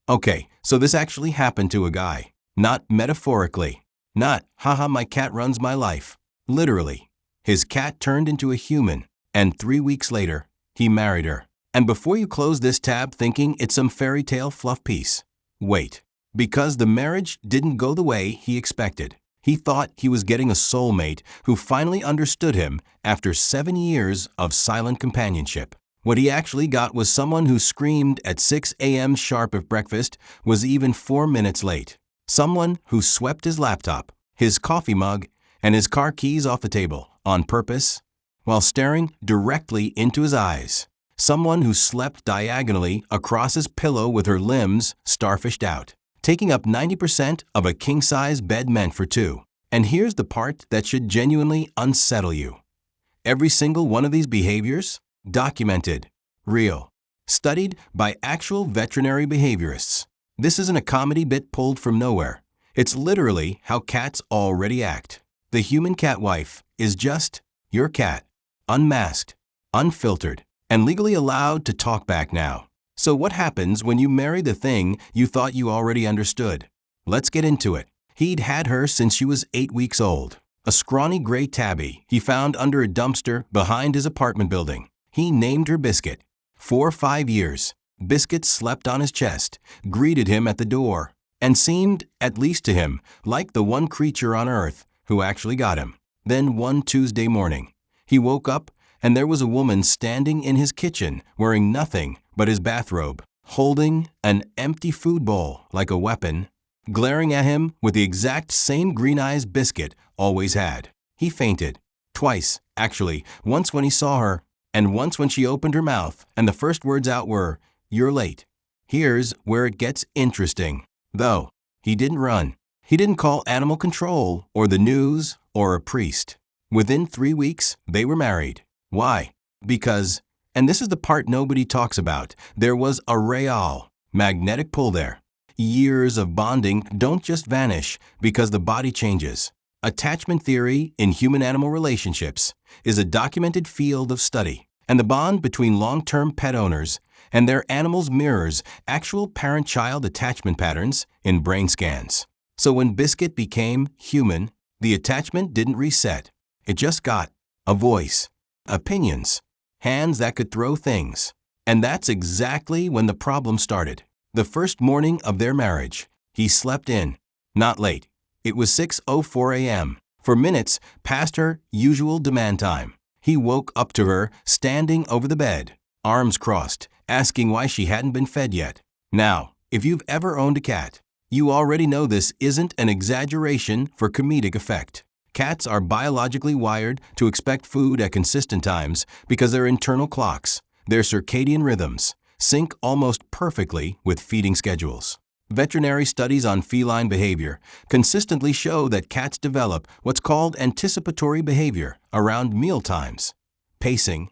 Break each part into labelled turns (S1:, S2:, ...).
S1: Okay, so this actually happened to a guy. Not metaphorically. Not, haha, my cat runs my life. Literally. His cat turned into a human, and 3 weeks later, he married her. And before you close this tab thinking it's some fairy tale fluff piece, wait. Because the marriage didn't go the way he expected. He thought he was getting a soulmate who finally understood him after 7 years of silent companionship. What he actually got was someone who screamed at 6 a.m. sharp if breakfast was even 4 minutes late. Someone who swept his laptop, his coffee mug, and his car keys off the table on purpose while staring directly into his eyes. Someone who slept diagonally across his pillow with her limbs starfished out, taking up 90% of a king-size bed meant for two. And here's the part that should genuinely unsettle you. Every single one of these behaviors, documented, real, studied by actual veterinary behaviorists. This isn't a comedy bit pulled from nowhere. It's literally how cats already act. The human cat wife is just your cat, unmasked, unfiltered, and legally allowed to talk back now. So what happens when you marry the thing you thought you already understood? Let's get into it. He'd had her since she was 8 weeks old. A scrawny gray tabby he found under a dumpster behind his apartment building. He named her Biscuit. For 5 years, Biscuit slept on his chest, greeted him at the door, and seemed, at least to him, like the one creature on earth who actually got him. Then one Tuesday morning, he woke up and there was a woman standing in his kitchen wearing nothing but his bathrobe, holding an empty food bowl like a weapon, glaring at him with the exact same green eyes Biscuit always had. He fainted. Twice, actually, once when he saw her, and once when she opened her mouth and the first words out were, "You're late." Here's where it gets interesting. Though, he didn't run. He didn't call animal control or the news or a priest. Within 3 weeks, they were married. Why? Because, and this is the part nobody talks about, there was a real magnetic pull there. Years of bonding don't just vanish because the body changes. Attachment theory in human-animal relationships is a documented field of study, and the bond between long-term pet owners and their animals mirrors actual parent-child attachment patterns in brain scans. So when Biscuit became human, the attachment didn't reset. It just got a voice, opinions, hands that could throw things. And that's exactly when the problem started. The first morning of their marriage, he slept in. Not late. It was 6:04 a.m. For minutes past her usual demand time. He woke up to her standing over the bed, arms crossed, asking why she hadn't been fed yet. Now, if you've ever owned a cat, you already know this isn't an exaggeration for comedic effect. Cats are biologically wired to expect food at consistent times because their internal clocks, their circadian rhythms, sync almost perfectly with feeding schedules. Veterinary studies on feline behavior consistently show that cats develop what's called anticipatory behavior around meal times. Pacing,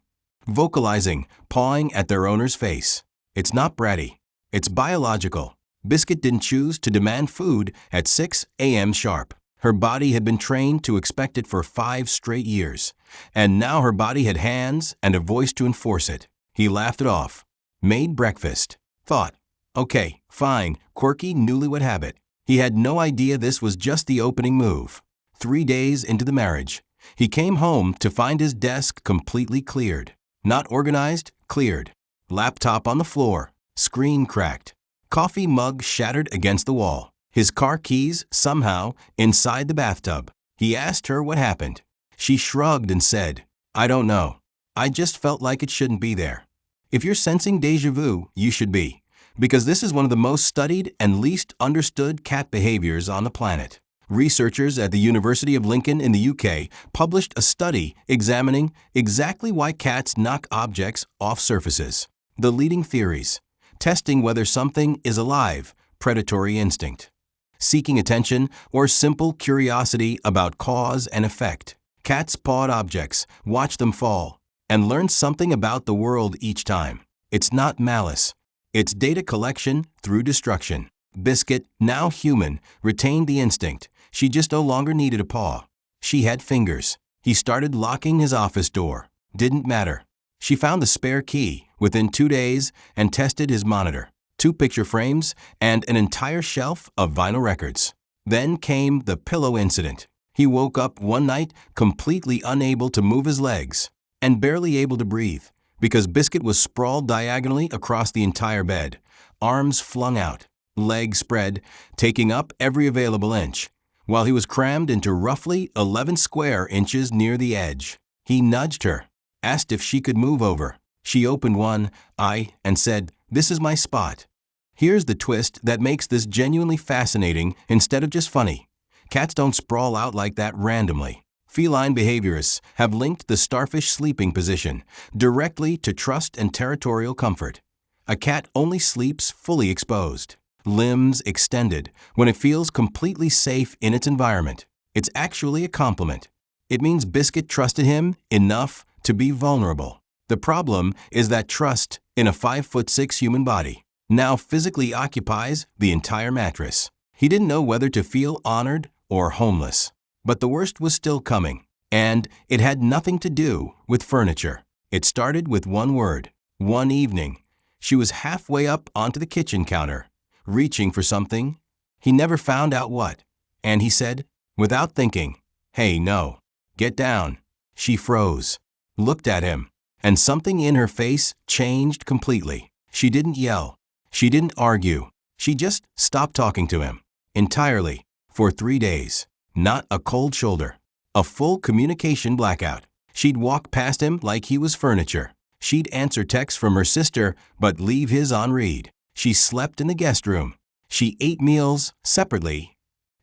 S1: vocalizing, pawing at their owner's face. It's not bratty. It's biological. Biscuit didn't choose to demand food at 6 a.m. sharp. Her body had been trained to expect it for 5 straight years, and now her body had hands and a voice to enforce it. He laughed it off, made breakfast, thought, okay, fine, quirky newlywed habit. He had no idea this was just the opening move. 3 days into the marriage, he came home to find his desk completely cleared. Not organized, cleared. Laptop on the floor, screen cracked. Coffee mug shattered against the wall. His car keys, somehow, inside the bathtub. He asked her what happened. She shrugged and said, "I don't know. I just felt like it shouldn't be there." If you're sensing déjà vu, you should be, because this is one of the most studied and least understood cat behaviors on the planet. Researchers at the University of Lincoln in the UK published a study examining exactly why cats knock objects off surfaces. The leading theories, testing whether something is alive, predatory instinct, seeking attention, or simple curiosity about cause and effect. Cats pawed objects, watched them fall, and learned something about the world each time. It's not malice. It's data collection through destruction. Biscuit, now human, retained the instinct. She just no longer needed a paw. She had fingers. He started locking his office door. Didn't matter. She found the spare key within 2 days and tested his monitor. 2 picture frames, and an entire shelf of vinyl records. Then came the pillow incident. He woke up one night completely unable to move his legs and barely able to breathe because Biscuit was sprawled diagonally across the entire bed, arms flung out, legs spread, taking up every available inch, while he was crammed into roughly 11 square inches near the edge. He nudged her, asked if she could move over. She opened one eye and said, "This is my spot." Here's the twist that makes this genuinely fascinating instead of just funny. Cats don't sprawl out like that randomly. Feline behaviorists have linked the starfish sleeping position directly to trust and territorial comfort. A cat only sleeps fully exposed, limbs extended, when it feels completely safe in its environment. It's actually a compliment. It means Biscuit trusted him enough to be vulnerable. The problem is that trust in a 5'6" human body now physically occupies the entire mattress. He didn't know whether to feel honored or homeless. But the worst was still coming, and it had nothing to do with furniture. It started with one word. One evening, she was halfway up onto the kitchen counter, reaching for something. He never found out what, and he said, without thinking, "Hey, no, get down." She froze, looked at him, and something in her face changed completely. She didn't yell. She didn't argue. She just stopped talking to him entirely for 3 days. Not a cold shoulder. A full communication blackout. She'd walk past him like he was furniture. She'd answer texts from her sister but leave his on read. She slept in the guest room. She ate meals separately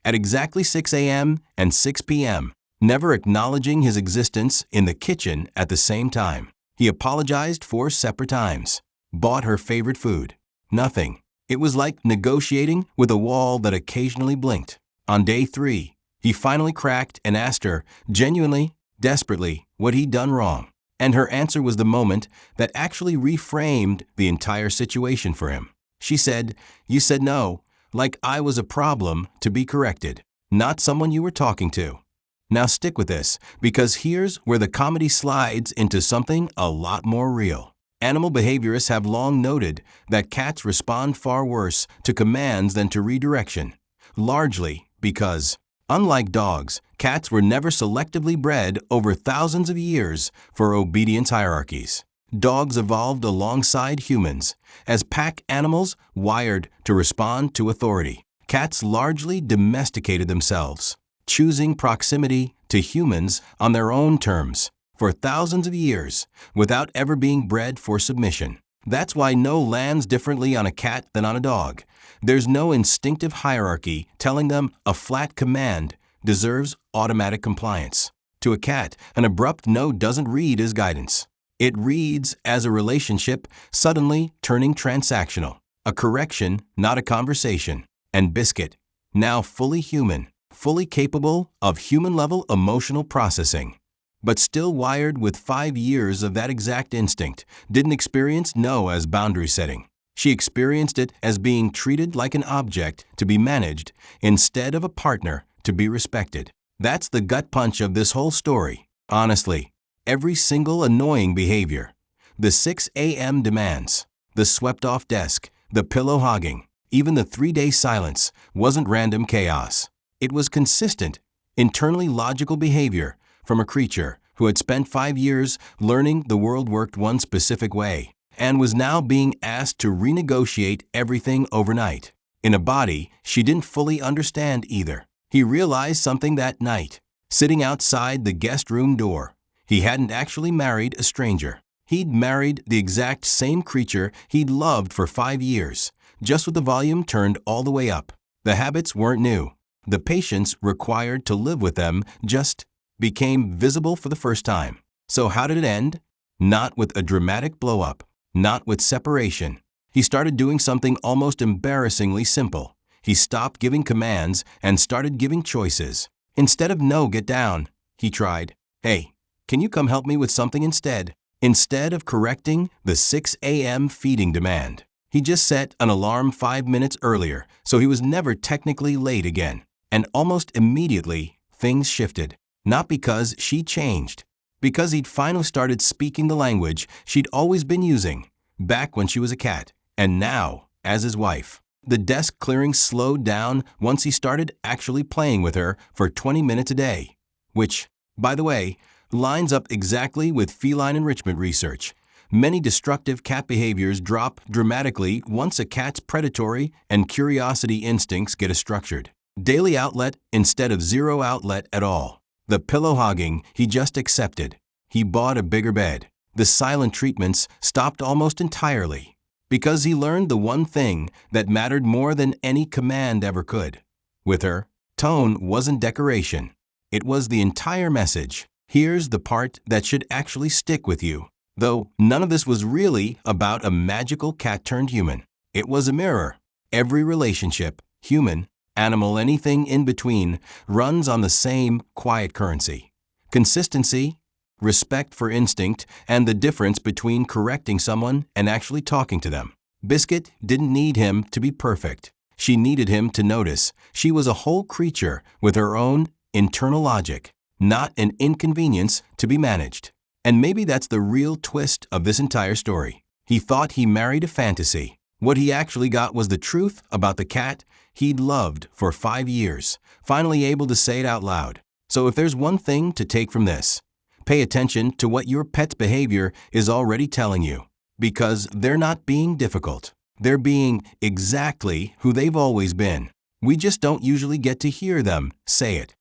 S1: at exactly 6 a.m. and 6 p.m., never acknowledging his existence in the kitchen at the same time. He apologized 4 separate times. Bought her favorite food. Nothing. It was like negotiating with a wall that occasionally blinked. On day 3, he finally cracked and asked her, genuinely, desperately, what he'd done wrong. And her answer was the moment that actually reframed the entire situation for him. She said, "You said no, like I was a problem to be corrected, not someone you were talking to." Now stick with this, because here's where the comedy slides into something a lot more real. Animal behaviorists have long noted that cats respond far worse to commands than to redirection, largely because, unlike dogs, cats were never selectively bred over thousands of years for obedience hierarchies. Dogs evolved alongside humans as pack animals wired to respond to authority. Cats largely domesticated themselves, choosing proximity to humans on their own terms for thousands of years without ever being bred for submission. That's why no lands differently on a cat than on a dog. There's no instinctive hierarchy telling them a flat command deserves automatic compliance. To a cat, an abrupt no doesn't read as guidance. It reads as a relationship suddenly turning transactional, a correction, not a conversation. And Biscuit, now fully human, fully capable of human-level emotional processing, but still wired with 5 years of that exact instinct, didn't experience no as boundary setting. She experienced it as being treated like an object to be managed instead of a partner to be respected. That's the gut punch of this whole story. Honestly, every single annoying behavior, the 6 a.m. demands, the swept-off desk, the pillow hogging, even the 3-day silence, wasn't random chaos. It was consistent, internally logical behavior from a creature who had spent 5 years learning the world worked one specific way and was now being asked to renegotiate everything overnight. In a body she didn't fully understand either. He realized something that night, sitting outside the guest room door. He hadn't actually married a stranger. He'd married the exact same creature he'd loved for 5 years, just with the volume turned all the way up. The habits weren't new. The patience required to live with them just became visible for the first time. So how did it end? Not with a dramatic blow-up, not with separation. He started doing something almost embarrassingly simple. He stopped giving commands and started giving choices. Instead of "no, get down," he tried, "Hey, can you come help me with something instead?" Instead of correcting the 6 a.m. feeding demand, he just set an alarm 5 minutes earlier so he was never technically late again. And almost immediately, things shifted. Not because she changed, because he'd finally started speaking the language she'd always been using, back when she was a cat. And now, as his wife. The desk clearing slowed down once he started actually playing with her for 20 minutes a day, which, by the way, lines up exactly with feline enrichment research. Many destructive cat behaviors drop dramatically once a cat's predatory and curiosity instincts get a structured daily outlet instead of zero outlet at all. The pillow hogging he just accepted. He bought a bigger bed. The silent treatments stopped almost entirely because he learned the one thing that mattered more than any command ever could. With her, tone wasn't decoration. It was the entire message. Here's the part that should actually stick with you. Though none of this was really about a magical cat turned human. It was a mirror. Every relationship, human, animal, anything in between, runs on the same quiet currency. Consistency, respect for instinct, and the difference between correcting someone and actually talking to them. Biscuit didn't need him to be perfect. She needed him to notice. She was a whole creature with her own internal logic, not an inconvenience to be managed. And maybe that's the real twist of this entire story. He thought he married a fantasy. What he actually got was the truth about the cat he'd loved for 5 years, finally able to say it out loud. So if there's one thing to take from this, pay attention to what your pet's behavior is already telling you, because they're not being difficult. They're being exactly who they've always been. We just don't usually get to hear them say it.